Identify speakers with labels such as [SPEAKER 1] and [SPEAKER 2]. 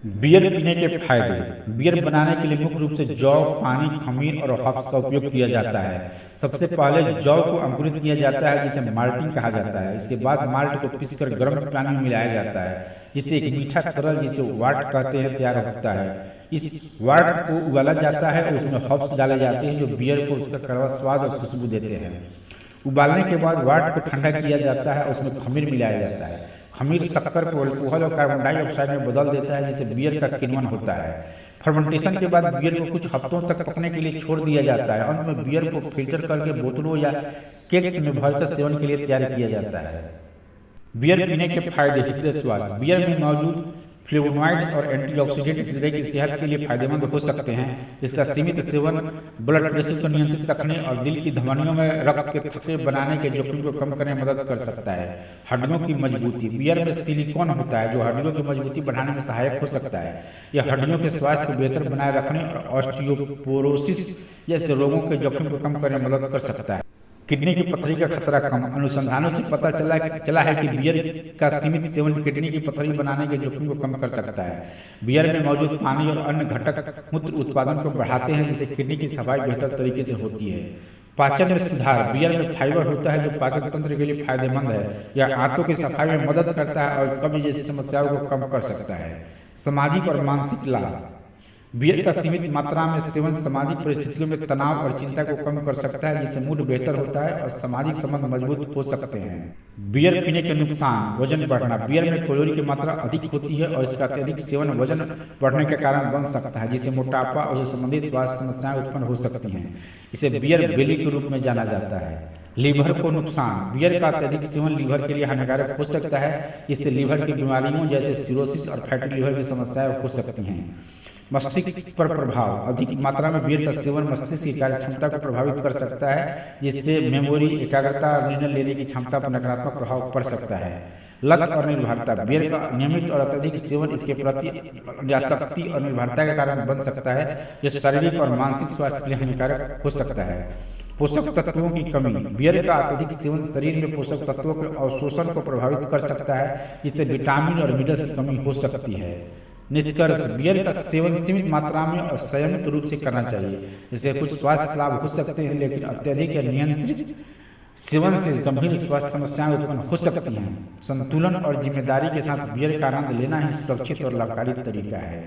[SPEAKER 1] Beer पीने के फायदे। बियर बनाने के लिए मुख्य रूप से जौ, पानी, खमीर और हॉप्स का उपयोग किया जाता है। सबसे पहले जौ को अंकुरित किया जाता है जिसे माल्टिंग कहा जाता है। इसके बाद माल्ट को पीसकर गर्म पानी में मिलाया जाता है जिससे एक मीठा तरल जिसे वाट कहते हैं तैयार होता है। इस वाट को उबाला जाता है और उसमें हॉप्स डाले जाते हैं जो बियर को उसका कड़वा स्वाद और खुशबू देते हैं। उबालने के बाद वाट को ठंडा किया जाता है और उसमें खमीर मिलाया जाता है। खमीर शक्कर को अल्कोहल और कार्बन डाइऑक्साइड में बदल देता है जिससे बियर का किण्वन होता है। फर्मेंटेशन के बाद बियर को कुछ हफ्तों तक पकने के लिए छोड़ दिया जाता है। अंत में बियर को फिल्टर करके बोतलों या केक्स में भरकर सेवन के लिए तैयार किया जाता है। बियर पीने के फायदे। हृदय स्वास्थ्य। बियर में मौजूद फ्लेवोनॉइड्स और एंटीऑक्सीडेंट हृदय की सेहत के लिए फायदेमंद हो सकते हैं। इसका सीमित सेवन ब्लड प्रेशर को नियंत्रित रखने और दिल की धमनियों में रक्त के थक्के बनाने के जोखिम को कम करने में मदद कर सकता है। हड्डियों की मजबूती। बियर में सिलिकॉन होता है जो हड्डियों की मजबूती बढ़ाने में सहायक हो सकता है। यह हड्डियों के स्वास्थ्य को बेहतर बनाए रखने और ऑस्टियोपोरोसिस जैसे रोगों के जोखिम को कम करने में मदद कर सकता है। किडनी की पथरी का खतरा कम। अनुसंधानों से पता चला है कि बियर का सीमित सेवन किडनी की पथरी बनाने के जोखिम को कम कर सकता है। बियर में मौजूद पानी और अन्य घटक मूत्र उत्पादन को बढ़ाते हैं जिससे किडनी की सफाई बेहतर तरीके से होती है। पाचन में सुधार। बियर में फाइबर होता है जो पाचन तंत्र के लिए फायदेमंद है। यह आंतों की सफाई में मदद करता है और कब्ज जैसी समस्याओं को कम कर सकता है। सामाजिक और मानसिक लाभ। बियर का सीमित मात्रा में सेवन सामाजिक परिस्थितियों में तनाव और चिंता को कम कर सकता है जिससे मूड बेहतर होता है और सामाजिक संबंध मजबूत हो सकते हैं। बियर पीने के नुकसान। वजन बढ़ना। बियर में कैलोरी की मात्रा अधिक होती है और इसका अत्यधिक सेवन वजन बढ़ने के कारण बन सकता है जिससे मोटापा और संबंधित स्वास्थ्य समस्याएं उत्पन्न हो सकती हैं। इसे बियर बेली के रूप में जाना जाता है। लीवर को नुकसान। बियर का अत्यधिक सेवन लीवर के लिए हानिकारक हो सकता है। इससे लीवर की बीमारियों जैसे सिरोसिस और फैटी लीवर की समस्याएं हो सकती हैं। मस्तिष्क पर प्रभाव। अधिक मात्रा में बियर का सेवन मस्तिष्क की कार्य क्षमता को प्रभावित कर सकता है जिससे मेमोरी, एकाग्रता और निर्णय लेने की क्षमता पर नकारात्मक प्रभाव पड़ सकता है। लत और निर्भरता। बियर का नियमित और अत्यधिक सेवन इसके प्रति आसक्ति और निर्भरता के कारण बन सकता है जो शारीरिक और मानसिक स्वास्थ्य के लिए हानिकारक हो सकता है। पोषक तत्वों की कमी। बियर का अत्यधिक सेवन शरीर में पोषक तत्वों के अवशोषण को प्रभावित कर सकता है जिससे विटामिन और मिनरल्स की कमी हो सकती है। निष्कर्ष। बियर का सेवन सीमित मात्रा में और संयमित रूप से करना चाहिए। इससे कुछ स्वास्थ्य लाभ हो सकते हैं लेकिन अत्यधिक या नियंत्रित सेवन से गंभीर स्वास्थ्य समस्याएं उत्पन्न हो सकती हैं। संतुलन और जिम्मेदारी के साथ बियर का आनंद लेना ही सुरक्षित और लाभकारी तरीका है।